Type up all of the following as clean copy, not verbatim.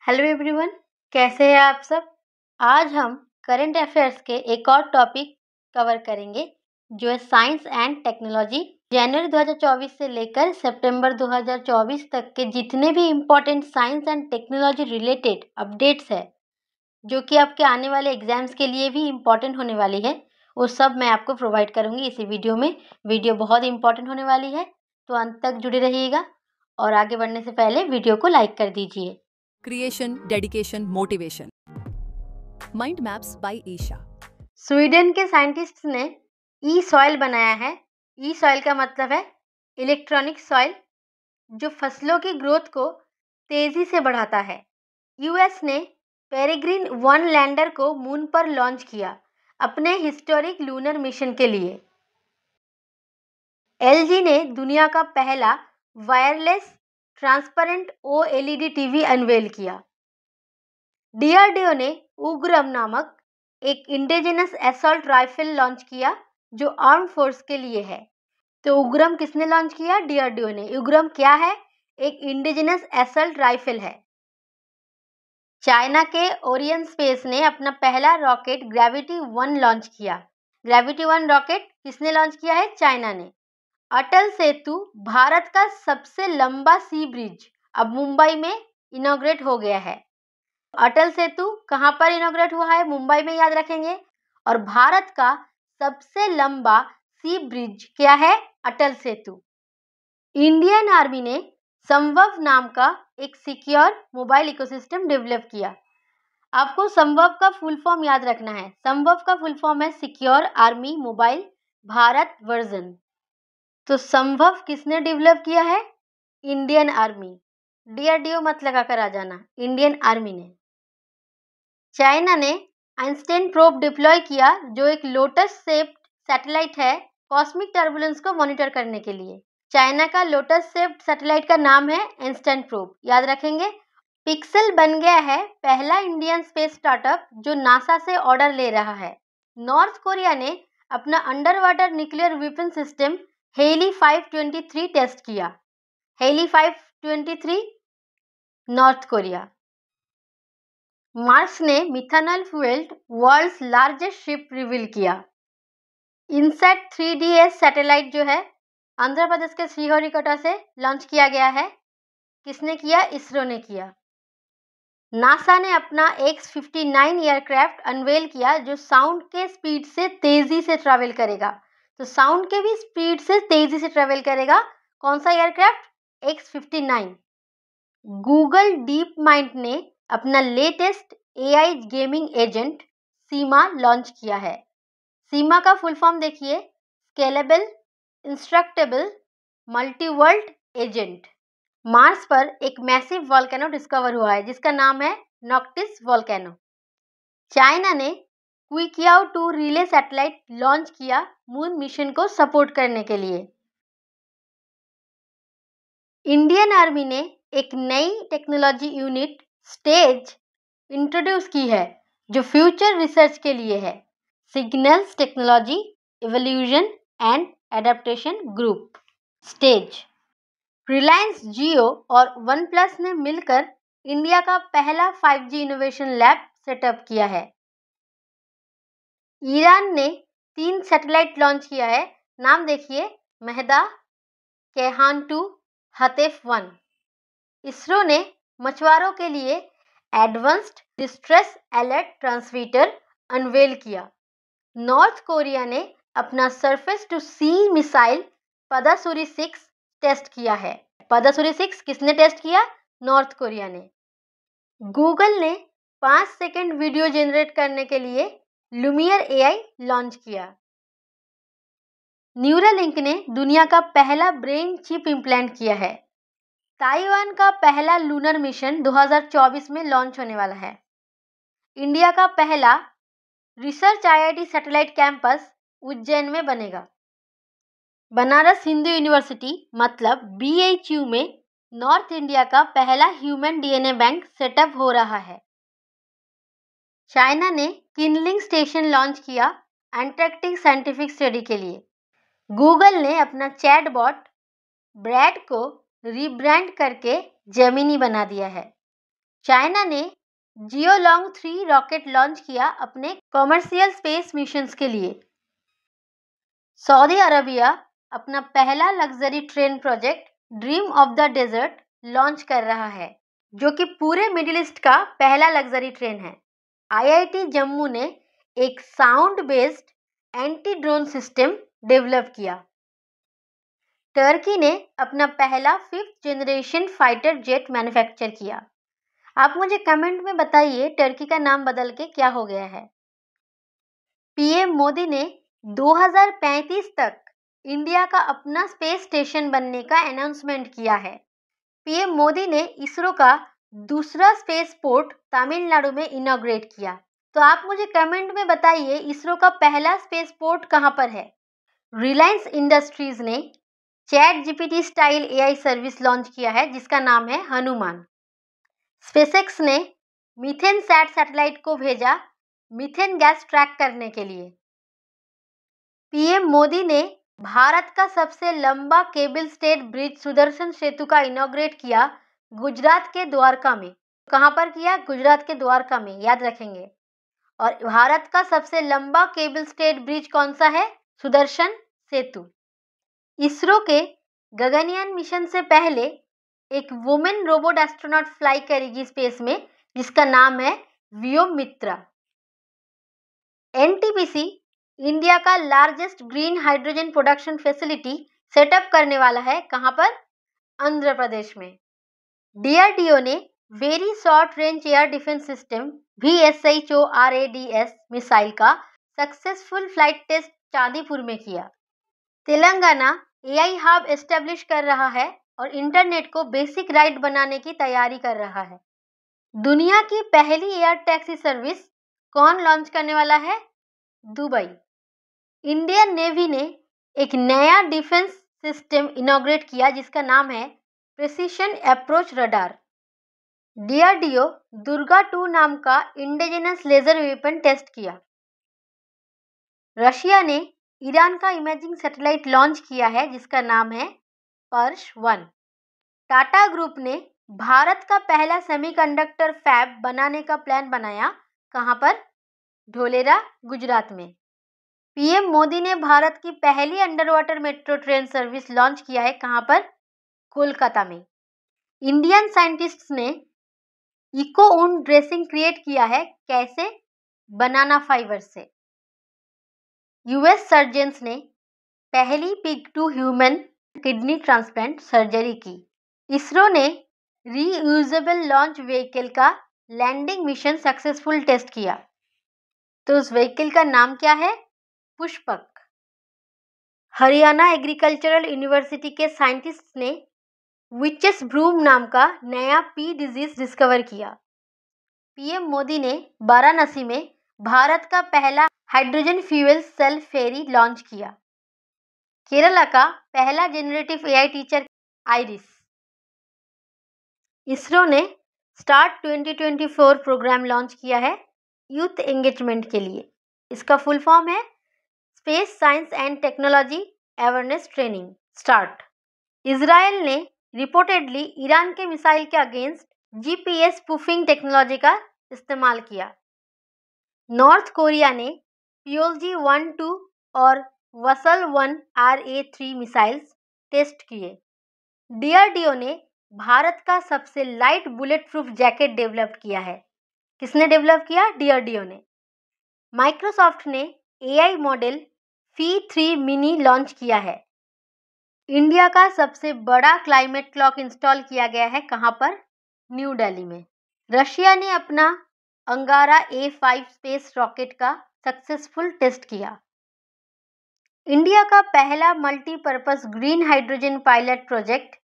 Hello everyone, कैसे हैं आप सब। आज हम करंट अफेयर्स के एक और टॉपिक कवर करेंगे जो है साइंस एंड टेक्नोलॉजी। जनवरी 2024 से लेकर सितंबर 2024 तक के जितने भी important science and technology related updates है जो कि आपके आने वाले एग्जाम्स के लिए भी इम्पोर्टेंट होने वाली है, वो सब मैं आपको प्रोवाइड करूँगी इसी वीडियो में। वीडियो बहुत इम्पोर्टेंट होने वाली है, तो अंत तक जुड़े रहिएगा और आगे बढ़ने से पहले वीडियो को लाइक कर दीजिए। Creation, dedication, motivation. Mind Maps by Isha. Sweden के साइंटिस्ट्स ने ई सॉइल बनाया है। ई सॉइल का मतलब है इलेक्ट्रॉनिक सॉइल, जो फसलों की ग्रोथ को तेजी से बढ़ाता है। यूएस ने पेरेग्रीन 1 लैंडर को मून पर लॉन्च किया अपने हिस्टोरिक लूनर मिशन के लिए। एलजी ने दुनिया का पहला wireless transparent OLED TV unveil किया। डीआरडीओ ने उग्रम नामक एक इंडिजिनस असॉल्ट राइफल लॉन्च किया जो आर्म फोर्स के लिए है। तो उग्रम किसने लॉन्च किया? डीआरडीओ ने। उग्रम क्या है? एक इंडिजिनस असॉल्ट राइफल है। चाइना के ओरियन स्पेस ने अपना पहला रॉकेट ग्रेविटी 1 लॉन्च किया। ग्रेविटी 1 रॉकेट किसने लॉन्च किया है? चाइना ने। अटल सेतु भारत का सबसे लंबा सी ब्रिज अब मुंबई में इनॉग्रेट हो गया है। अटल सेतु कहाँ पर इनॉग्रेट हुआ है? मुंबई में, याद रखेंगे। और भारत का सबसे लंबा सी ब्रिज क्या है? अटल सेतु। इंडियन आर्मी ने संभव नाम का एक सिक्योर मोबाइल इकोसिस्टम डेवलप किया। आपको संभव का फुल फॉर्म याद रखना है। संभव का फुल फॉर्म है secure army mobile Bharat version. तो संभव किसने डेवलप किया है? Indian army. डीआरडीओ मत लगा कर आ जाना, इंडियन आर्मी ने। चाइना ने आइंस्टाइन प्रोब डिप्लॉय किया जो एक लोटस शेप्ड सैटेलाइट है कॉस्मिक टर्बुलेंस को मॉनिटर करने के लिए। चाइना का लोटस शेप्ड सैटेलाइट का नाम है आइंस्टाइन प्रोब, याद रखेंगे। पिक्सेल बन गया है पहला इंडियन स्पेस स्टार्टअप जो नासा से ऑर्डर ले रहा है। नॉर्थ कोरिया ने अपना under water nuclear weapon system Haeil 523 test किया। Haeil 523 North Korea. मार्स ने methanol fuelled world's largest ship reveal किया। इनसैट 3DS सैटेलाइट जो है आंध्र प्रदेश के श्रीहरिकोटा से लॉन्च किया गया है। किसने किया? इसरो ने किया। नासा ने अपना X-59 एयरक्राफ्ट अनवेल किया जो साउंड के स्पीड से तेजी से ट्रैवल करेगा। तो साउंड के भी स्पीड से तेजी से ट्रैवल करेगा। कौन सा aircraft? X-59। Google deep mind ने अपना लेटेस्ट एआई गेमिंग एजेंट सीमा लॉन्च किया है। सीमा का फुल फॉर्म देखिए, स्केलेबल इंस्ट्रक्टेबल मल्टीवर्ल्ड एजेंट। मार्स पर एक मैसिव वॉल्केनो डिस्कवर हुआ है जिसका नाम है नॉक्टिस वॉल्केनो। चाइना ने क्विकियाओ 2 रिले सैटेलाइट लॉन्च किया मून मिशन को सपोर्ट करने के लिए। इंडियन आर्मी ने एक नई टेक्नोलॉजी यूनिट स्टेज इंट्रोड्यूस की है जो फ्यूचर रिसर्च के लिए है। Signals technology evolution and adaptation group stage. Reliance Jio और वन प्लस ने मिलकर इंडिया का पहला 5G इनोवेशन लैब सेटअप किया है। ईरान ने 3 सैटेलाइट लॉन्च किया है। नाम देखिए, मेहदा, केहान 2, हतेफ 1। इसरो ने मछुआरों के लिए advanced distress alert transmitter unveil किया। नॉर्थ कोरिया ने अपना surface to sea missile Padasuri 6 test किया है। पदासूरी 6 किसने टेस्ट किया? नॉर्थ कोरिया ने। गूगल ने 5 सेकंड वीडियो जनरेट करने के लिए लुमियर एआई लॉन्च किया। न्यूरालिंक ने दुनिया का पहला ब्रेन चिप इम्प्लांट किया है। ताइवान का पहला लूनर मिशन 2024 में लॉन्च होने वाला है। इंडिया का पहला research IIT satellite campus Ujjain में बनेगा। बनारस हिंदू यूनिवर्सिटी मतलब BHU में नॉर्थ इंडिया का पहला ह्यूमन डीएनए बैंक सेटअप हो रहा है। चाइना ने किनलिंग स्टेशन लॉन्च किया एंटार्कटिक साइंटिफिक स्टडी के लिए। गूगल ने अपना चैटबॉट ब्रैड को रीब्रांड करके जेमिनी बना दिया है। चाइना ने जियोलॉन्ग 3 रॉकेट लॉन्च किया अपने कॉमर्शियल स्पेस मिशंस के लिए। सऊदी अरबिया अपना पहला luxury train project dream of the desert launch कर रहा है, जो कि पूरे मिडिल ईस्ट का पहला लग्जरी ट्रेन है। आईआईटी जम्मू ने एक sound based anti drone system develop किया। टर्की ने अपना पहला 5th generation fighter jet manufacture किया। आप मुझे कमेंट में बताइए टर्की का नाम बदल के क्या हो गया है। पीएम मोदी ने 2035 तक इंडिया का अपना स्पेस स्टेशन बनने का अनाउंसमेंट किया है। पीएम मोदी ने इसरो का दूसरा स्पेस पोर्ट तमिलनाडु में इनॉग्रेट किया। तो आप मुझे कमेंट में बताइए इसरो का पहला स्पेस पोर्ट कहां पर है। रिलायंस इंडस्ट्रीज ने chat GPT style AI service launch किया है जिसका नाम है हनुमान। स्पेसएक्स ने मीथेन सैट सैटेलाइट को भेजा मीथेन गैस ट्रैक करने के लिए। पीएम मोदी ने भारत का सबसे लंबा केबल स्टेड ब्रिज सुदर्शन सेतु का इनॉग्रेट किया गुजरात के द्वारका में। कहां पर किया? गुजरात के द्वारका में, याद रखेंगे। और भारत का सबसे लंबा केबल स्टेड ब्रिज कौन सा है? सुदर्शन सेतु। इसरो के गगनयान मिशन से पहले एक वुमेन रोबोट एस्ट्रोनॉट फ्लाई करेगी स्पेस में जिसका नाम है व्योमित्रा। एनटीपीसी इंडिया का largest green hydrogen production facility setup करने वाला है। कहां पर? आंध्र प्रदेश में। डीआरडीओ ने very short range air defence system VSHORADS missile का सक्सेसफुल फ्लाइट टेस्ट चांदीपुर में किया। तेलंगाना एआई हब एस्टेब्लिश कर रहा है और इंटरनेट को बेसिक राइट बनाने की तैयारी कर रहा है। दुनिया की पहली एयर टैक्सी सर्विस कौन लॉन्च करने वाला है? दुबई। इंडियन नेवी ने एक नया डिफेंस सिस्टम इनॉग्रेट किया जिसका नाम है precision approach radar. DRDO Durga 2 नाम का इंडिजिनस लेजर वेपन टेस्ट किया। रशिया ने ईरान का इमेजिंग सैटेलाइट लॉन्च किया है जिसका नाम है पर्श 1। टाटा ग्रुप ने भारत का पहला सेमीकंडक्टर फैब बनाने का प्लान बनाया। कहां पर? ढोलेरा, गुजरात में। पीएम मोदी ने भारत की पहली underwater metro train service launch किया है। कहां पर? कोलकाता में। इंडियन साइंटिस्ट्स ने इको ऊन ड्रेसिंग क्रिएट किया है। कैसे? बनाना फाइबर से। यूएस सर्जन्स ने पहली pig to human kidney transplant surgery की। इसरो ने रीयूजेबल लॉन्च व्हीकल का लैंडिंग मिशन सक्सेसफुल टेस्ट किया। तो उस व्हीकल का नाम क्या है? पुष्पक। हरियाणा एग्रीकल्चरल यूनिवर्सिटी के साइंटिस्ट्स ने विचेस ब्रूम नाम का नया पी डिजीज डिस्कवर किया। पीएम मोदी ने वाराणसी में भारत का पहला हाइड्रोजन फ्यूल सेल फेरी लॉन्च किया। केरला का पहला generative AI teacher iris. ISRO ने स्टार्ट 2024 प्रोग्राम लॉन्च किया है यूथ एंगेजमेंट के लिए। इसका फुल फॉर्म है space science and technology awareness training start. Israel ने रिपोर्टेडली ईरान के मिसाइल के अगेंस्ट जीपीएस स्पूफिंग टेक्नोलॉजी का इस्तेमाल किया। नॉर्थ कोरिया ने पियोलजी 1-2 और वसल 1 RA-3 मिसाइल्स टेस्ट किए। डीआरडीओ ने भारत का सबसे light bullet proof jacket develop किया है। किसने डेवलप किया? डीआरडीओ ने। माइक्रोसॉफ्ट ने AI model Phi-3 mini launch किया है। इंडिया का सबसे बड़ा क्लाइमेट क्लॉक इंस्टॉल किया गया है। कहां पर? न्यू दिल्ली में। रशिया ने अपना अंगारा A5 स्पेस रॉकेट का सक्सेसफुल टेस्ट किया। इंडिया का पहला multipurpose green hydrogen pilot project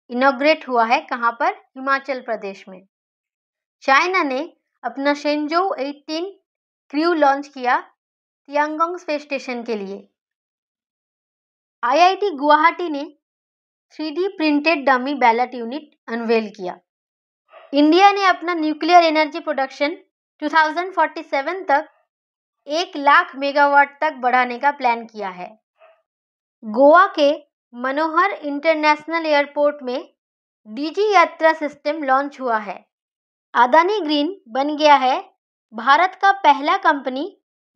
inaugurate हुआ है। कहां पर? हिमाचल प्रदेश में। चाइना ने अपना शेंजोउ 18 क्रू लॉन्च किया तियांगोंग स्पेस स्टेशन के लिए। आईआईटी गुवाहाटी ने 3D printed dummy ballot unit unveil किया। इंडिया ने अपना न्यूक्लियर एनर्जी प्रोडक्शन 2047 तक 1 लाख मेगावाट तक बढ़ाने का प्लान किया है। गोवा के मनोहर इंटरनेशनल एयरपोर्ट में डीजी यात्रा सिस्टम लॉन्च हुआ है। अदानी ग्रीन बन गया है भारत का पहला कंपनी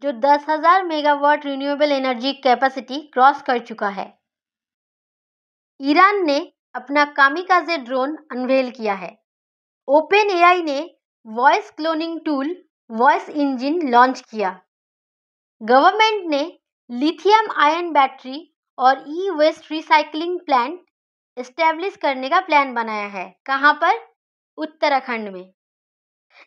जो 10,000 megawatt renewable energy capacity cross कर चुका है। ईरान ने अपना कामिकाजे ड्रोन अनवेल किया है। ओपन एआई ने voice cloning tool voice engine launch किया। गवर्नमेंट ने लिथियम आयन बैटरी और ई वेस्ट रिसाइकलिंग प्लांट एस्टेब्लिश करने का प्लान बनाया है। कहाँ पर? उत्तराखंड में।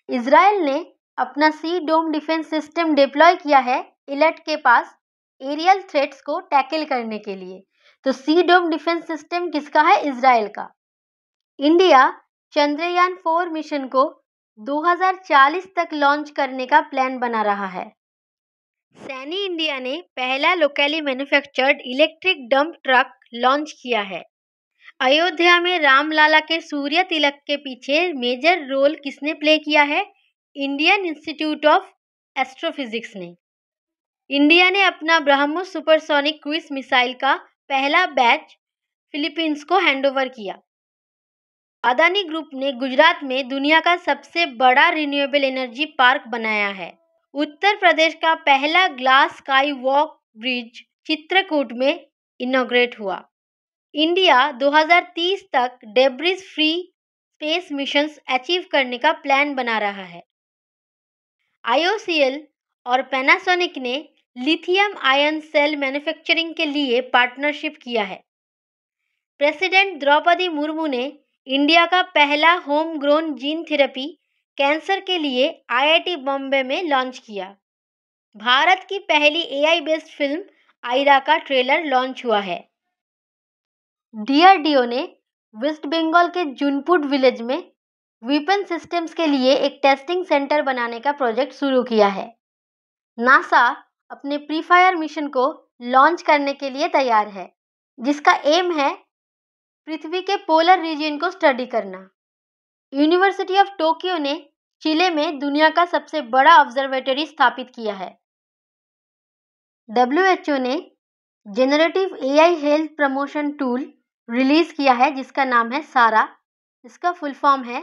इजराइल ने अपना सी डोम डिफेंस सिस्टम डिप्लॉय किया है इलट के पास एरियल थ्रेट्स को टैकल करने के लिए। तो सी डोम डिफेंस सिस्टम किसका है? इजराइल का। इंडिया चंद्रयान 4 मिशन को 2040 तक लॉन्च करने का प्लान बना रहा है। सैनी इंडिया ने पहला locally manufactured electric dump truck launch किया है। अयोध्या में रामलाला के सूर्य तिलक के पीछे मेजर रोल किसने प्ले किया है? इंडियन इंस्टीट्यूट ऑफ एस्ट्रोफिजिक्स ने। इंडिया ने अपना ब्रह्मोस सुपरसोनिक क्रूज मिसाइल का पहला बैच फिलीपींस को हैंडओवर किया। अदानी ग्रुप ने गुजरात में दुनिया का सबसे बड़ा रिन्यूएबल एनर्जी पार्क बनाया है। उत्तर प्रदेश का पहला glass sky walk bridge Chitrakoot में इनॉग्रेट हुआ। इंडिया 2030 तक debris free space missions achieve करने का प्लान बना रहा है। IOCL और पैनासोनिक ने लिथियम आयन सेल मैन्युफैक्चरिंग के लिए पार्टनरशिप किया है। प्रेसिडेंट द्रौपदी मुर्मू ने इंडिया का पहला home grown gene therapy cancer के लिए IIT बॉम्बे में लॉन्च किया। भारत की पहली AI बेस्ड फिल्म आयरा का ट्रेलर लॉन्च हुआ है। DRDO ने वेस्ट बंगाल के जुनपुट विलेज में वेपन सिस्टम्स के लिए एक टेस्टिंग सेंटर बनाने का प्रोजेक्ट शुरू किया है। नासा अपने प्री फायर मिशन को लॉन्च करने के लिए तैयार है, जिसका एम है पृथ्वी के पोलर रीजन को स्टडी करना। यूनिवर्सिटी ऑफ टोक्यो ने चिले में दुनिया का सबसे बड़ा ऑब्जर्वेटरी स्थापित किया है। WHO ने generative AI health promotion tool release किया है जिसका नाम है सारा। इसका फुल फॉर्म है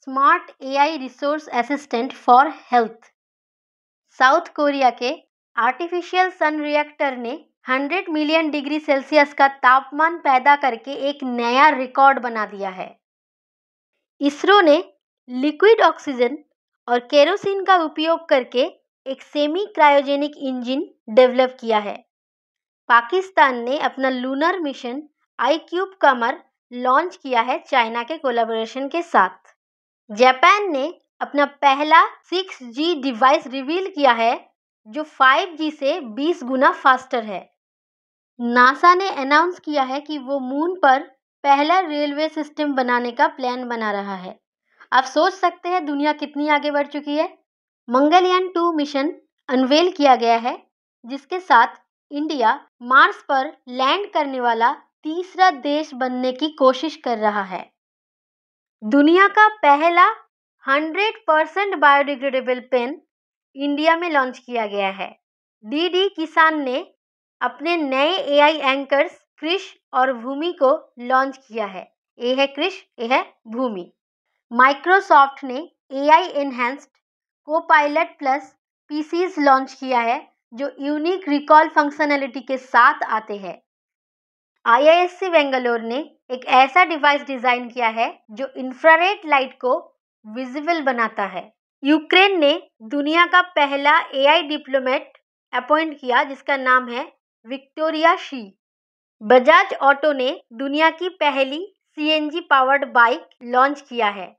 smart AI resource assistant for health. South Korea के आर्टिफिशियल सन रिएक्टर ने 100 मिलियन डिग्री सेल्सियस का तापमान पैदा करके एक नया रिकॉर्ड बना दिया है। इसरो ने लिक्विड ऑक्सीजन और केरोसिन का उपयोग करके एक सेमी क्रायोजेनिक इंजन डेवलप किया है। पाकिस्तान ने अपना लूनर मिशन iCube कमर लॉन्च किया है चाइना के कोलैबोरेशन के साथ। जापान ने अपना पहला 6G डिवाइस रिवील किया है जो 5G से 20 गुना फास्टर है। नासा ने अनाउंस किया है कि वो मून पर पहला रेलवे सिस्टम बनाने का प्लान बना रहा है। आप सोच सकते हैं दुनिया कितनी आगे बढ़ चुकी है। मंगलयान 2 मिशन अनवेल किया गया है जिसके साथ इंडिया मार्स पर लैंड करने वाला तीसरा देश बनने की कोशिश कर रहा है। दुनिया का पहला 100% बायोडिग्रेडेबल पेन इंडिया में लॉन्च किया गया है। DD किसान ने अपने नए AI एंकर्स कृष और भूमि को लॉन्च किया है। ए है कृष, ए है भूमि। माइक्रोसॉफ्ट ने AI enhanced Copilot plus PCs launch किया है जो यूनिक रिकॉल फंक्शनैलिटी के साथ आते हैं। IISc बेंगलोर ने एक ऐसा डिवाइस डिजाइन किया है जो इंफ्रारेड लाइट को विजिबल बनाता है। यूक्रेन ने दुनिया का पहला AI डिप्लोमेट अपॉइंट किया जिसका नाम है विक्टोरिया शी। बजाज ऑटो ने दुनिया की पहली CNG पावर्ड बाइक लॉन्च किया है।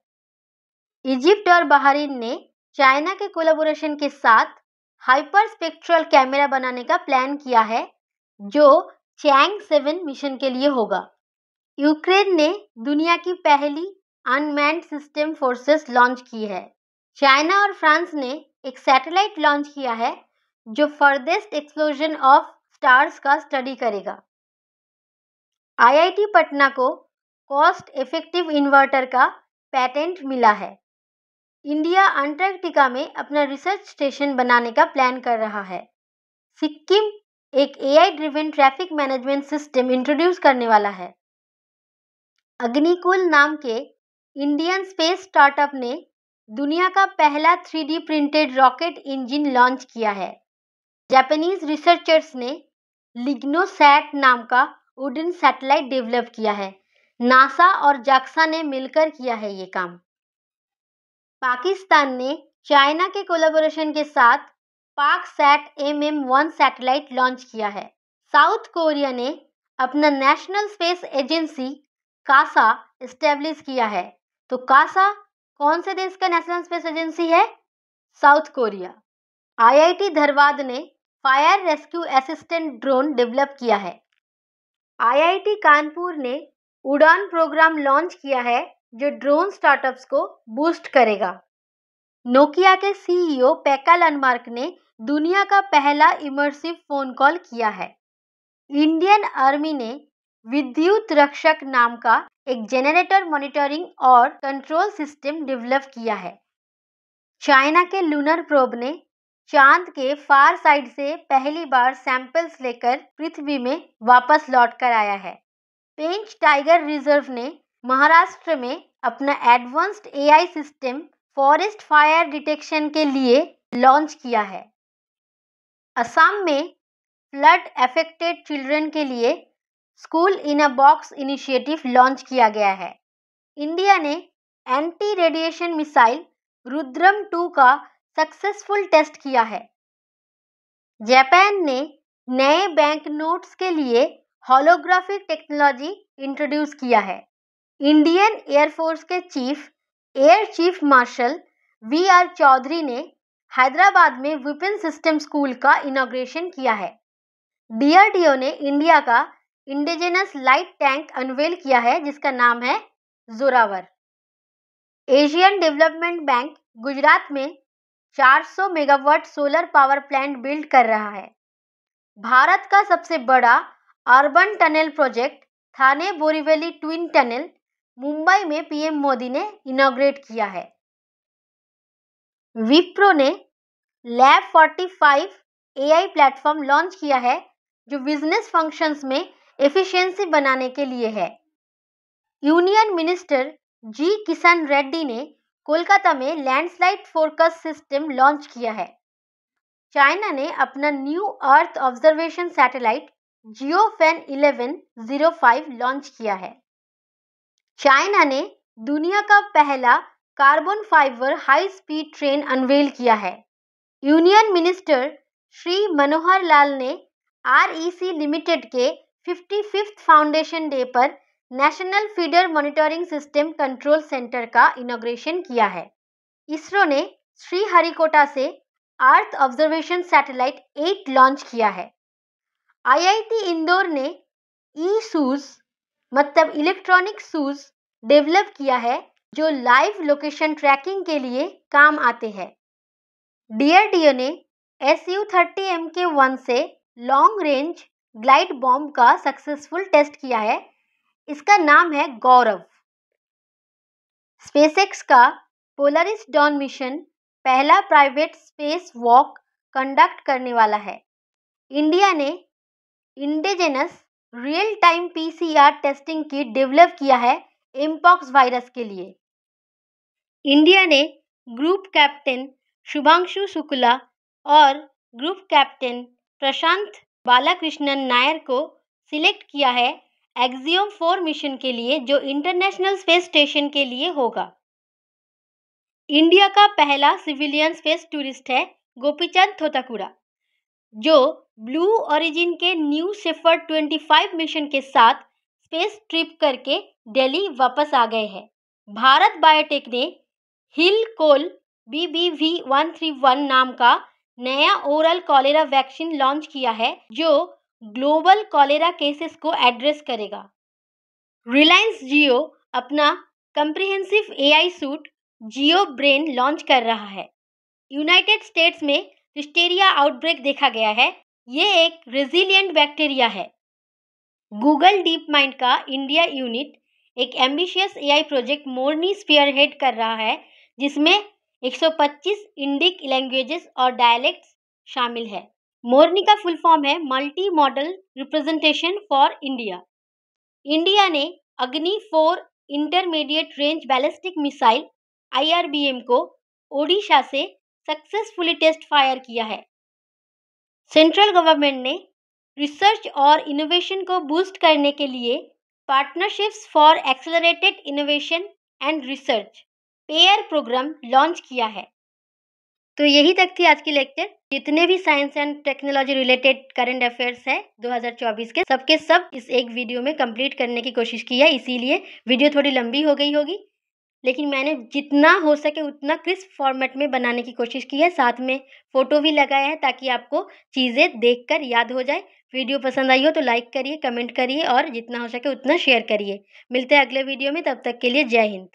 इजिप्ट और बहरीन ने चाइना के कोलैबोरेशन के साथ हाइपर स्पेक्ट्रल कैमरा बनाने का प्लान किया है जो चैंग 7 मिशन के लिए होगा। यूक्रेन ने दुनिया की पहली अनमैन्ड सिस्टम फोर्सेस लॉन्च की है। चाइना और फ्रांस ने एक सैटेलाइट लॉन्च किया है जो फर्देस्ट एक्सप्लोजन ऑफ स्टार्स का स्टडी करेगा। IIT पटना को कॉस्ट इफेक्टिव इन्वर्टर का पेटेंट मिला है। इंडिया अंटार्कटिका में अपना रिसर्च स्टेशन बनाने का प्लान कर रहा है। सिक्किम एक AI driven traffic management system introduce करने वाला है। अग्निकुल नाम के इंडियन स्पेस स्टार्टअप ने दुनिया का पहला 3D printed rocket engine launch किया है। जापानीज रिसर्चर्स ने लिग्नोसैट नाम का वुडन सैटेलाइट डेवलप किया है। नासा और जाक्सा ने मिलकर किया है ये काम। पाकिस्तान ने चाइना के कोलैबोरेशन के साथ पाकसैट MM-1 सैटेलाइट लॉन्च किया है। साउथ कोरिया ने अपना national space agency KASA establish किया है। तो कासा कौन से देश का नेशनल स्पेस एजेंसी है? South Korea. IIT धनबाद ने fire rescue assistant drone develop किया है। IIT कानपुर ने उड़ान प्रोग्राम लॉन्च किया है जो ड्रोन स्टार्टअप्स को बूस्ट करेगा। नोकिया के CEO पेका लनमार्क ने दुनिया का पहला इमर्सिव फोन कॉल किया है। इंडियन आर्मी ने विद्युत रक्षक नाम का एक जनरेटर मॉनिटरिंग और कंट्रोल सिस्टम डेवलप किया है। चाइना के लूनर प्रोब ने चांद के फार साइड से पहली बार सैंपल्स लेकर पृथ्वी में वापस लौट कर आया है। पेंच टाइगर रिजर्व ने महाराष्ट्र में अपना advanced AI system forest fire detection के लिए लॉन्च किया है। असम में फ्लड अफेक्टेड चिल्ड्रन के लिए स्कूल इन अ बॉक्स इनिशिएटिव लॉन्च किया गया है। इंडिया ने एंटी रेडिएशन मिसाइल रुद्रम 2 का सक्सेसफुल टेस्ट किया है। जापान ने नए बैंक नोट्स के लिए होलोग्राफिक टेक्नोलॉजी इंट्रोड्यूस किया है। इंडियन एयरफोर्स के air chief marshal VR Chaudhari ने हैदराबाद में वेपन सिस्टम स्कूल का इनॉग्रेशन किया है। DRDO ने इंडिया का इंडिजिनस लाइट टैंक अनवेल किया है जिसका नाम है Zorawar. Asian development bank Gujarat में 400 megawatt solar power plant build कर रहा है। भारत का सबसे बड़ा अर्बन टनल प्रोजेक्ट थाने बोरीवली ट्विन टनल मुंबई में PM मोदी ने इनॉग्रेट किया है। विप्रो ने लैब 45 AI प्लेटफॉर्म लॉन्च किया है जो बिजनेस फंक्शंस में एफिशिएंसी बनाने के लिए है। Union minister G Kishan Reddy ने कोलकाता में लैंडस्लाइड फोरकास्ट सिस्टम लॉन्च किया है। चाइना ने अपना new earth observation satellite Gaofen 1105 launch किया है। चाइना ने दुनिया का पहला carbon fibre high speed train unveil किया है। यूनियन मिनिस्टर श्री मनोहर लाल ने REC लिमिटेड के 55th फाउंडेशन डे पर national feeder monitoring system control centre का इनॉग्रेशन किया है। इसरो ने श्रीहरिकोटा से अर्थ ऑब्जर्वेशन सैटेलाइट 8 लॉन्च किया है। IIT इंदौर ने ई-शूज मतलब इलेक्ट्रॉनिक शूज डेवलप किया है जो लाइव लोकेशन ट्रैकिंग के लिए काम आते हैं। DRDO ने Su-30 Mk-1 से लॉन्ग रेंज ग्लाइड बॉम्ब का सक्सेसफुल टेस्ट किया है। इसका नाम है गौरव। स्पेसएक्स का पोलरिस डॉन मिशन पहला प्राइवेट स्पेस वॉक कंडक्ट करने वाला है। इंडिया ने indigenous real time PCR testing kit develop किया है एमपॉक्स वायरस के लिए। इंडिया ने ग्रुप कैप्टन शुभांशु शुक्ला और ग्रुप कैप्टन प्रशांत बालाकृष्णन नायर को सिलेक्ट किया है एक्सियोम 4 मिशन के लिए जो इंटरनेशनल स्पेस स्टेशन के लिए होगा। इंडिया का पहला सिविलियन स्पेस टूरिस्ट है गोपीचंद थोताकुड़ा जो ब्लू ओरिजिन के न्यू शेफर्ड 25 मिशन के साथ स्पेस ट्रिप करके दिल्ली वापस आ गए हैं। भारत बायोटेक ने हिल कोल BBV131 नाम का नया ओरल कॉलेरा वैक्सीन लॉन्च किया है जो ग्लोबल कॉलेरा केसेस को एड्रेस करेगा। रिलायंस जियो अपना कंप्रिहेंसिव AI सूट जियो ब्रेन लॉन्च कर रहा है। यूनाइटेड स्टेट्स में हिस्टेरिया आउटब्रेक देखा गया है। ये एक रेजिलिएंट बैक्टीरिया है। गूगल डीप माइंड का इंडिया यूनिट एक एम्बिशियस AI प्रोजेक्ट मोरनी स्पीयरहेड कर रहा है जिसमें 125 इंडिक लैंग्वेजेस और डायलेक्ट्स शामिल है। मोरनी का फुल फॉर्म है multi model representation for India. India ने Agni 4 intermediate range ballistic missile IRBM को ओडिशा से सक्सेसफुली टेस्ट फायर किया है। सेंट्रल गवर्नमेंट ने रिसर्च और इनोवेशन को बूस्ट करने के लिए partnerships for accelerated innovation and research pair programme launch किया है। तो यही तक थी आज की लेक्चर। जितने भी science and technology related current affairs है 2024 के सब इस एक वीडियो में कंप्लीट करने की कोशिश की है, इसीलिए वीडियो थोड़ी लंबी हो गई होगी, लेकिन मैंने जितना हो सके उतना क्रिस्प फॉर्मेट में बनाने की कोशिश की है। साथ में फ़ोटो भी लगाया है ताकि आपको चीज़ें देखकर याद हो जाए। वीडियो पसंद आई हो तो लाइक करिए, कमेंट करिए और जितना हो सके उतना शेयर करिए। मिलते हैं अगले वीडियो में, तब तक के लिए जय हिंद।